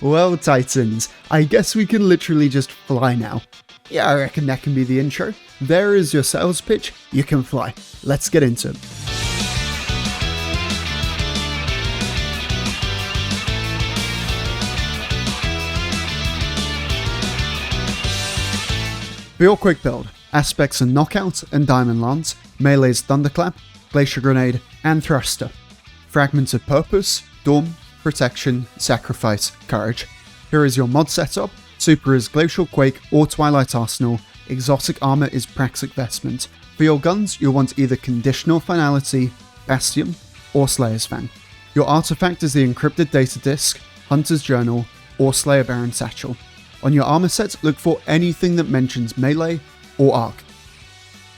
Well, Titans, I guess we can literally just fly now. Yeah, I reckon that can be the intro. There is your sales pitch, you can fly. Let's get into it. For your quick build, aspects are Knockout and Diamond Lance, melee's Thunderclap, Glacier Grenade, and Thruster. Fragments of Purpose, Dawn, Protection, Sacrifice, Courage. Here is your mod setup. Super is Glacial Quake or Twilight Arsenal. Exotic armor is Praxic Vestment. For your guns, you'll want either Conditional Finality, Bastion, or Slayer's Fang. Your artifact is the Encrypted Data Disk, Hunter's Journal, or Slayer Baron Satchel. On your armor set, look for anything that mentions melee or arc.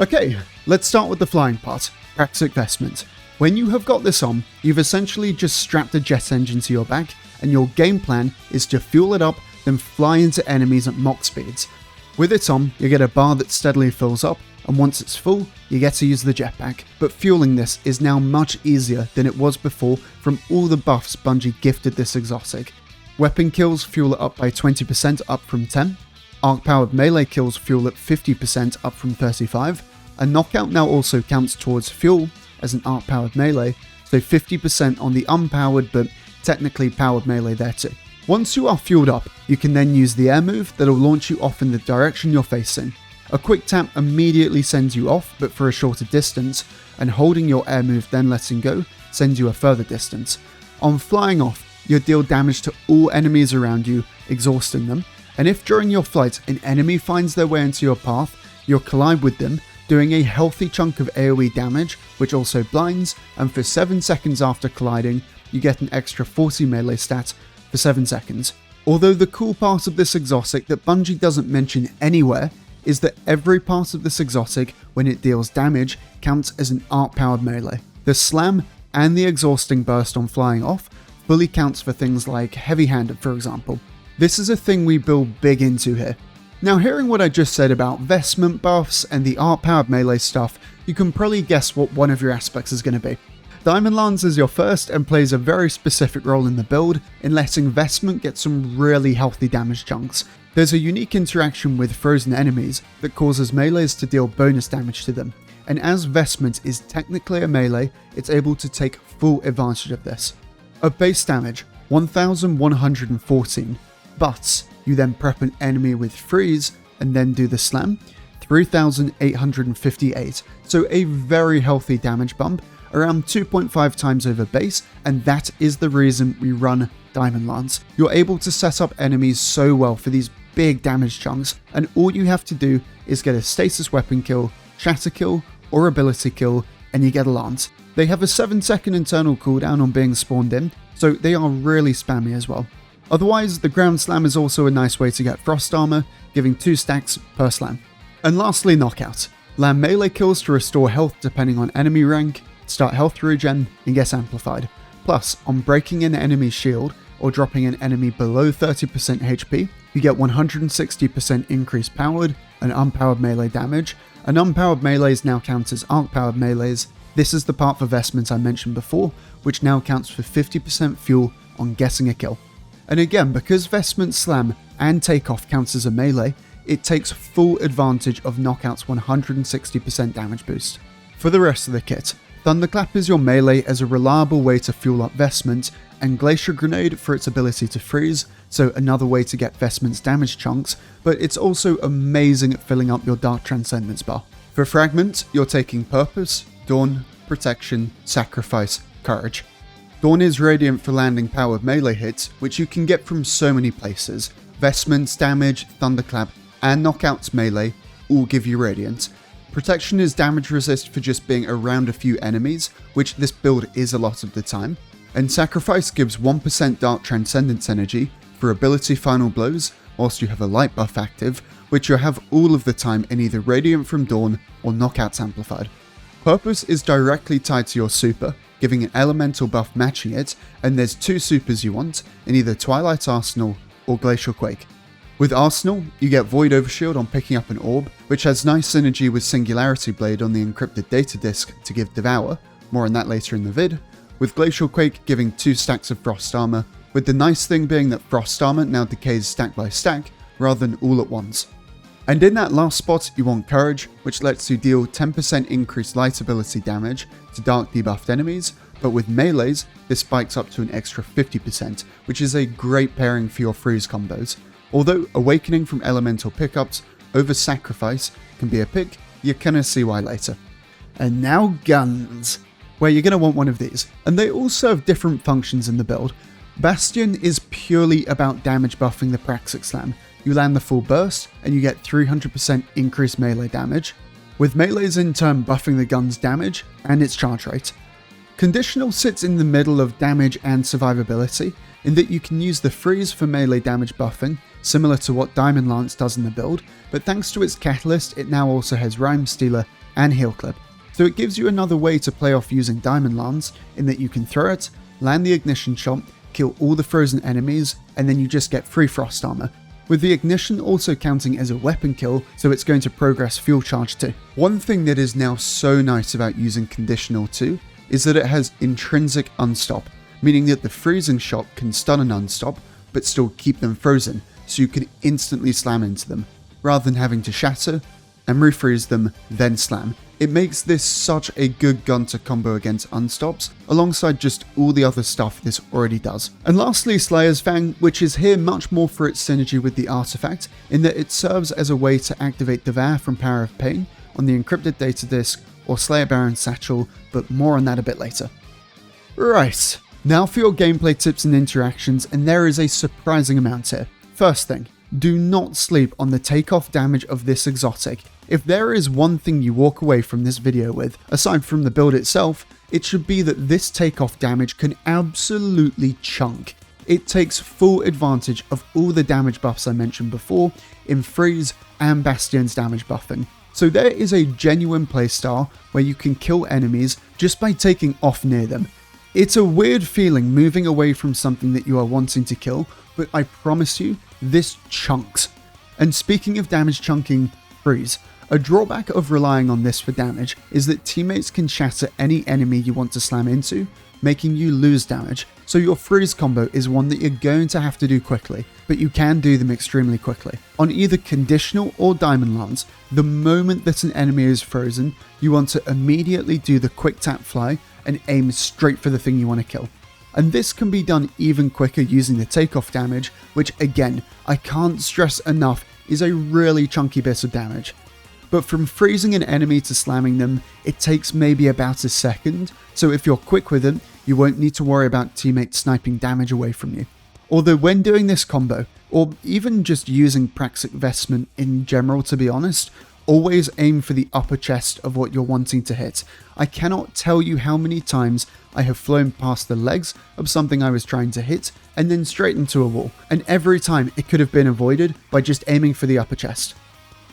Okay, let's start with the flying part, Praxic Vestment. When you have got this on, you've essentially just strapped a jet engine to your back, and your game plan is to fuel it up, then fly into enemies at Mach speeds. With it on, you get a bar that steadily fills up, and once it's full, you get to use the jetpack. But fueling this is now much easier than it was before from all the buffs Bungie gifted this exotic. Weapon kills fuel it up by 20% up from 10, arc-powered melee kills fuel it 50% up from 35, and knockout now also counts towards fuel as an arc-powered melee, so 50% on the unpowered but technically powered melee there too. Once you are fueled up, you can then use the air move that'll launch you off in the direction you're facing. A quick tap immediately sends you off, but for a shorter distance, and holding your air move then letting go sends you a further distance. On flying off, you'll deal damage to all enemies around you, exhausting them, and if during your flight an enemy finds their way into your path, you'll collide with them, doing a healthy chunk of AoE damage, which also blinds, and for 7 seconds after colliding, you get an extra 40 melee stat for 7 seconds. Although the cool part of this exotic that Bungie doesn't mention anywhere is that every part of this exotic, when it deals damage, counts as an arc-powered melee. The slam and the exhausting burst on flying off fully counts for things like heavy-handed, for example. This is a thing we build big into here. Now, hearing what I just said about vestment buffs and the arc-powered melee stuff, you can probably guess what one of your aspects is going to be. Diamond Lance is your first and plays a very specific role in the build in letting Vestment get some really healthy damage chunks. There's a unique interaction with frozen enemies that causes melees to deal bonus damage to them, and as Vestment is technically a melee, it's able to take full advantage of this. Of base damage, 1114, but you then prep an enemy with freeze and then do the slam, 3858, so a very healthy damage bump, around 2.5 times over base, and that is the reason we run Diamond Lance. You're able to set up enemies so well for these big damage chunks, and all you have to do is get a status weapon kill, shatter kill, or ability kill, and you get a Lance. They have a 7-second internal cooldown on being spawned in, so they are really spammy as well. Otherwise, the ground slam is also a nice way to get frost armor, giving 2 stacks per slam. And lastly, knockout. Land melee kills to restore health depending on enemy rank, start health regen, and get amplified. Plus, on breaking an enemy's shield or dropping an enemy below 30% HP, you get 160% increased powered and unpowered melee damage, and unpowered melees now count as arc-powered melees. This is the part for Vestment I mentioned before, which now counts for 50% fuel on getting a kill. And again, because Vestment Slam and Takeoff counts as a melee, it takes full advantage of Knockout's 160% damage boost. For the rest of the kit, Thunderclap is your melee as a reliable way to fuel up Vestment, and Glacier Grenade for its ability to freeze, so another way to get Vestment's damage chunks, but it's also amazing at filling up your Dark Transcendence bar. For Fragment, you're taking Purpose, Dawn, Protection, Sacrifice, Courage. Dawn is radiant for landing powered melee hits, which you can get from so many places. Vestment's damage, Thunderclap, and Knockout's melee all give you radiant. Protection is damage resist for just being around a few enemies, which this build is a lot of the time. And Sacrifice gives 1% Dark Transcendence energy for ability final blows, whilst you have a light buff active, which you'll have all of the time in either Radiant from Dawn or Knockout's amplified. Purpose is directly tied to your super, giving an elemental buff matching it, and there's 2 supers you want in either Twilight Arsenal or Glacial Quake. With Arsenal, you get Void Overshield on picking up an orb, which has nice synergy with Singularity Blade on the encrypted data disk to give Devour, more on that later in the vid, with Glacial Quake giving 2 stacks of Frost Armor with the nice thing being that Frost Armor now decays stack by stack rather than all at once. And in that last spot you want Courage, which lets you deal 10% increased light ability damage to dark debuffed enemies, but with melees this spikes up to an extra 50%, which is a great pairing for your freeze combos. Although Awakening from elemental pickups over Sacrifice can be a pick, you're gonna see why later. And now guns, where you're gonna want one of these, and they all serve different functions in the build. Bastion is purely about damage buffing the Praxic Slam. You land the full burst and you get 300% increased melee damage, with melees in turn buffing the gun's damage and its charge rate. Conditional sits in the middle of damage and survivability, in that you can use the freeze for melee damage buffing, similar to what Diamond Lance does in the build, but thanks to its catalyst it now also has Rhyme Stealer and Heal Clip. So it gives you another way to play off using Diamond Lance, in that you can throw it, land the ignition shot, kill all the frozen enemies, and then you just get free Frost Armor, with the ignition also counting as a weapon kill, so it's going to progress fuel charge too. One thing that is now so nice about using conditional too, is that it has intrinsic unstop, meaning that the freezing shot can stun an unstop, but still keep them frozen, so you can instantly slam into them, rather than having to shatter and refreeze them, then slam. It makes this such a good gun to combo against unstops, alongside just all the other stuff this already does. And lastly, Slayer's Fang, which is here much more for its synergy with the artifact, in that it serves as a way to activate Devour from Power of Pain on the encrypted data disk or Slayer Baron's satchel, but more on that a bit later. Right, now for your gameplay tips and interactions, and there is a surprising amount here. First thing, do not sleep on the takeoff damage of this exotic. If there is one thing you walk away from this video with, aside from the build itself, it should be that this takeoff damage can absolutely chunk. It takes full advantage of all the damage buffs I mentioned before in Freeze and Bastion's damage buffing. So there is a genuine playstyle where you can kill enemies just by taking off near them. It's a weird feeling moving away from something that you are wanting to kill, but I promise you, this chunks. And speaking of damage chunking, Freeze. A drawback of relying on this for damage is that teammates can shatter any enemy you want to slam into, making you lose damage, so your freeze combo is one that you're going to have to do quickly, but you can do them extremely quickly. On either conditional or Diamond Lance, the moment that an enemy is frozen, you want to immediately do the quick tap fly and aim straight for the thing you want to kill. And this can be done even quicker using the takeoff damage, which again, I can't stress enough is a really chunky bit of damage. But from freezing an enemy to slamming them, it takes maybe about a second, so if you're quick with it, you won't need to worry about teammates sniping damage away from you. Although when doing this combo, or even just using Praxic Vestment in general to be honest, always aim for the upper chest of what you're wanting to hit. I cannot tell you how many times I have flown past the legs of something I was trying to hit, and then straight into a wall, and every time it could have been avoided by just aiming for the upper chest.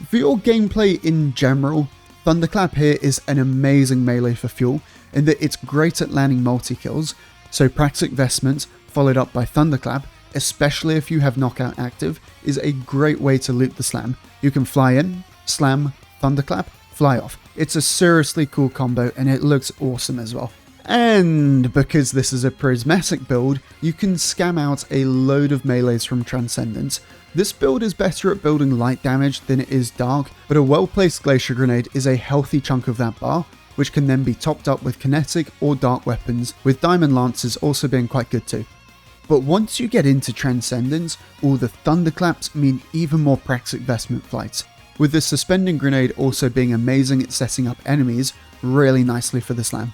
For your gameplay in general, Thunderclap here is an amazing melee for fuel, in that it's great at landing multi-kills, so Praxic Vestment followed up by Thunderclap, especially if you have knockout active, is a great way to loop the slam. You can fly in, slam, Thunderclap, fly off. It's a seriously cool combo and it looks awesome as well. And because this is a prismatic build, you can scam out a load of melees from Transcendence. This build is better at building light damage than it is dark, but a well-placed Glacier Grenade is a healthy chunk of that bar, which can then be topped up with kinetic or dark weapons, with Diamond Lances also being quite good too. But once you get into Transcendence, all the Thunderclaps mean even more Praxic Vestment flights, with the Suspending Grenade also being amazing at setting up enemies really nicely for the slam.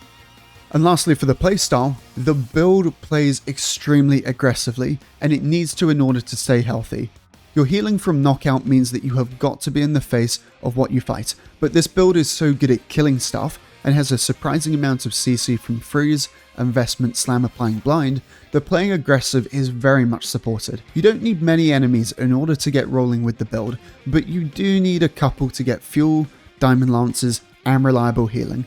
And lastly for the playstyle, the build plays extremely aggressively, and it needs to in order to stay healthy. Your healing from knockout means that you have got to be in the face of what you fight, but this build is so good at killing stuff and has a surprising amount of CC from Freeze and Vestment Slam applying blind, that playing aggressive is very much supported. You don't need many enemies in order to get rolling with the build, but you do need a couple to get fuel, Diamond Lances, and reliable healing.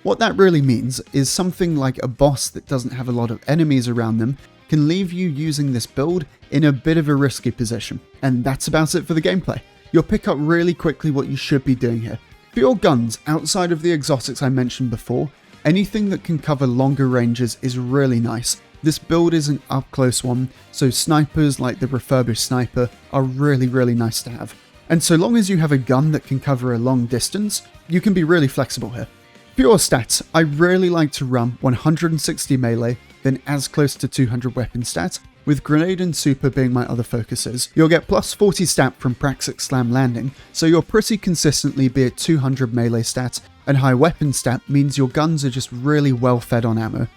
What that really means is something like a boss that doesn't have a lot of enemies around them can leave you using this build in a bit of a risky position. And that's about it for the gameplay. You'll pick up really quickly what you should be doing here. For your guns, outside of the exotics I mentioned before, anything that can cover longer ranges is really nice. This build is an up-close one, so snipers like the refurbished sniper are really nice to have. And so long as you have a gun that can cover a long distance, you can be really flexible here. For your stats, I really like to run 160 melee, then as close to 200 weapon stat, with grenade and super being my other focuses. You'll get plus 40 stat from Praxic Slam landing, so you'll pretty consistently be at 200 melee stat, and high weapon stat means your guns are just really well fed on ammo.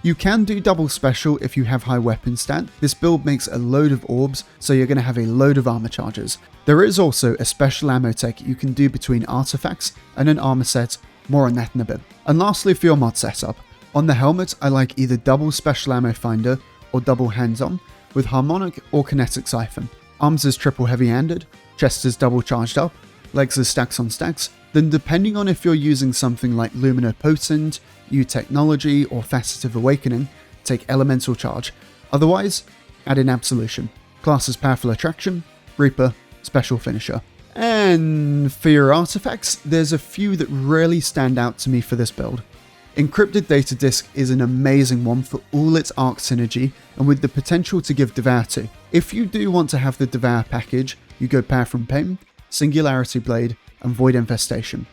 You can do double special if you have high weapon stat. This build makes a load of orbs, so you're going to have a load of armor charges. There is also a special ammo tech you can do between artifacts and an armor set, more on that in a bit. And lastly, for your mod setup, on the helmet I like either double special ammo finder or double hands-on, with harmonic or kinetic siphon. Arms is triple heavy-handed, chest is double charged up, legs is stacks on stacks, then depending on if you're using something like Luminopotent, U-Technology or Facetive Awakening, take elemental charge. Otherwise, add in Absolution. Class is Powerful Attraction, Reaper, Special Finisher. And for your artifacts, there's a few that really stand out to me for this build. Encrypted Data Disk is an amazing one for all its arc synergy and with the potential to give Devour to. If you do want to have the Devour package, you go Power from Pain, Singularity Blade, and Void Infestation.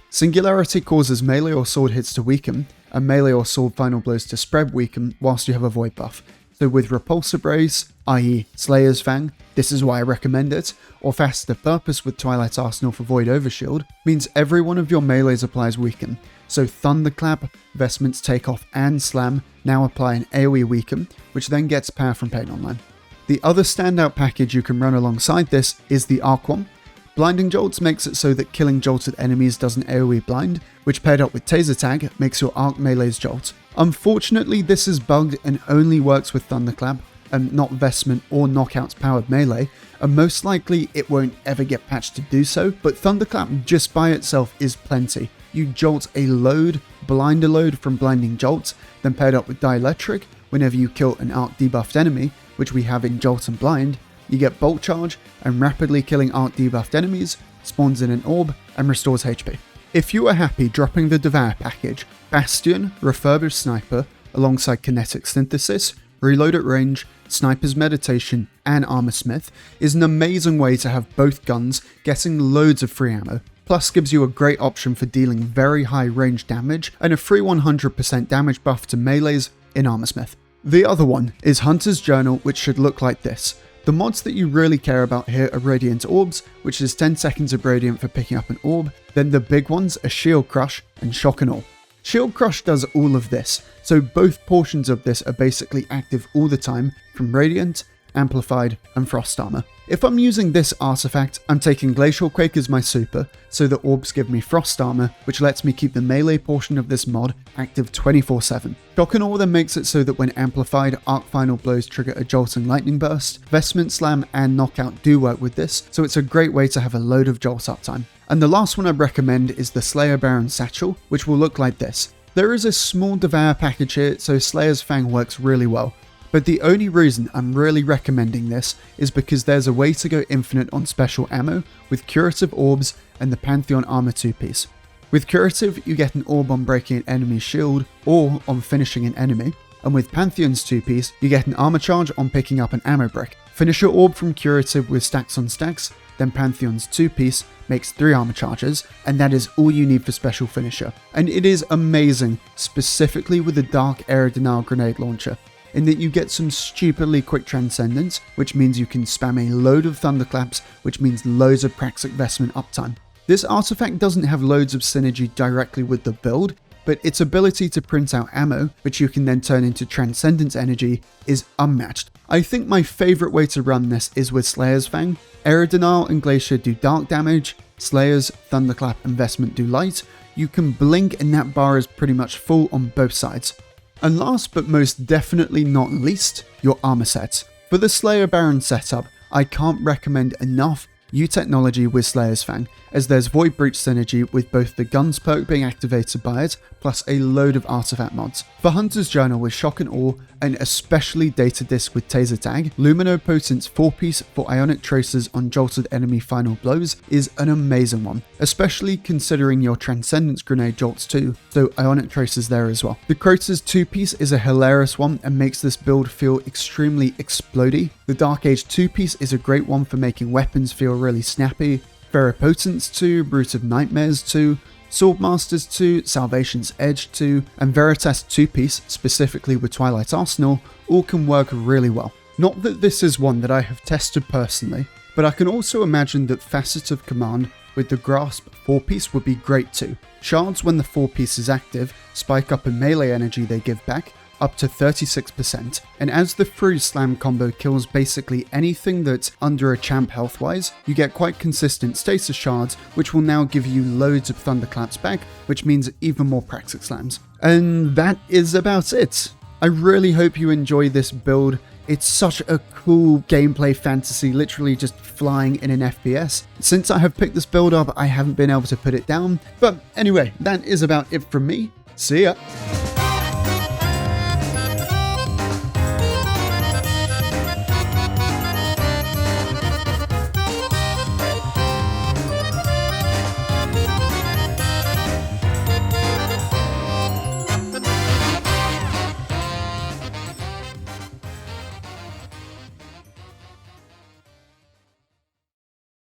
Singularity causes melee or sword hits to weaken, and melee or sword final blows to spread weaken whilst you have a Void buff. So with Repulsor Brace, i.e. Slayer's Fang, this is why I recommend it, or Faster Purpose with Twilight Arsenal for Void Overshield, means every one of your melees applies weaken. So Thunderclap, Vestments Takeoff and Slam now apply an AoE weaken, which then gets Power from Pain online. The other standout package you can run alongside this is the Arc one. Blinding Jolts makes it so that killing jolted enemies doesn't AoE blind, which paired up with Taser Tag makes your Arc melees jolt. Unfortunately, this is bugged and only works with Thunderclap, and not Vestment or Knockout's powered melee, and most likely it won't ever get patched to do so, but Thunderclap just by itself is plenty. You jolt a load, blind a load from Blinding Jolts, then paired up with Dielectric, whenever you kill an Arc debuffed enemy, which we have in Jolt and Blind, you get Bolt Charge, and rapidly killing Arc debuffed enemies, spawns in an orb, and restores HP. If you are happy dropping the Devour package, Bastion, Refurbished Sniper, alongside Kinetic Synthesis, Reload at Range, Sniper's Meditation, and Armor Smith is an amazing way to have both guns getting loads of free ammo. Plus gives you a great option for dealing very high range damage and a free 100% damage buff to melees in Armor Smith. The other one is Hunter's Journal, which should look like this. The mods that you really care about here are Radiant Orbs, which is 10 seconds of Radiant for picking up an orb, then the big ones are Shield Crush and Shock and Awe. Shield Crush does all of this, so both portions of this are basically active all the time from Radiant, Amplified, and Frost Armor. If I'm using this artifact, I'm taking Glacial Quake as my super, so the orbs give me Frost Armor, which lets me keep the melee portion of this mod active 24/7. Shock and Awe then makes it so that when amplified, Arc Final blows trigger a Jolt and Lightning Burst. Vestment Slam and Knockout do work with this, so it's a great way to have a load of Jolt uptime. And the last one I'd recommend is the Slayer Baron Satchel, which will look like this. There is a small Devour package here, so Slayer's Fang works really well. But the only reason I'm really recommending this is because there's a way to go infinite on special ammo with Curative Orbs and the Pantheon Armor 2-piece. With Curative, you get an orb on breaking an enemy's shield or on finishing an enemy, and with Pantheon's 2-piece, you get an armor charge on picking up an ammo brick. Finish your orb from Curative with stacks on stacks, then Pantheon's 2-piece makes 3 armor charges, and that is all you need for special finisher. And it is amazing, specifically with the Dark Air Denial Grenade Launcher, in that you get some stupidly quick transcendence, which means you can spam a load of thunderclaps, which means loads of Praxic Vestment uptime. This artifact doesn't have loads of synergy directly with the build, but its ability to print out ammo, which you can then turn into Transcendence energy, is unmatched. I think my favourite way to run this is with Slayer's Fang. Air Denial and Glacier do dark damage, Slayer's, Thunderclap and Vestment do light. You can blink and that bar is pretty much full on both sides. And last but most definitely not least, your armor sets. For the Slayer Baron setup, I can't recommend enough U-Technology with Slayer's Fang. as there's Void Breach synergy with both the Guns perk being activated by it, plus a load of artifact mods. For Hunter's Journal with Shock and Awe, and especially Data Disc with Taser Tag, Luminopotent's 4-piece for Ionic Tracers on jolted enemy final blows is an amazing one, especially considering your Transcendence Grenade jolts too, so Ionic Tracers there as well. The Crota's 2-piece is a hilarious one and makes this build feel extremely explodey. The Dark Age 2-piece is a great one for making weapons feel really snappy. Ferropotence 2, Brute of Nightmares 2, Swordmasters 2, Salvation's Edge 2, and Veritas 2-piece, specifically with Twilight Arsenal, all can work really well. Not that this is one that I have tested personally, but I can also imagine that Facet of Command with the Grasp 4-piece would be great too. Shards, when the 4-piece is active, spike up in melee energy they give back, up to 36%, and as the Freeze Slam combo kills basically anything that's under a champ health-wise, you get quite consistent stasis shards, which will now give you loads of Thunderclaps back, which means even more Praxic Slams. And that is about it. I really hope you enjoy this build. It's such a cool gameplay fantasy, literally just flying in an FPS. Since I have picked this build up, I haven't been able to put it down, but anyway, that is about it from me. See ya!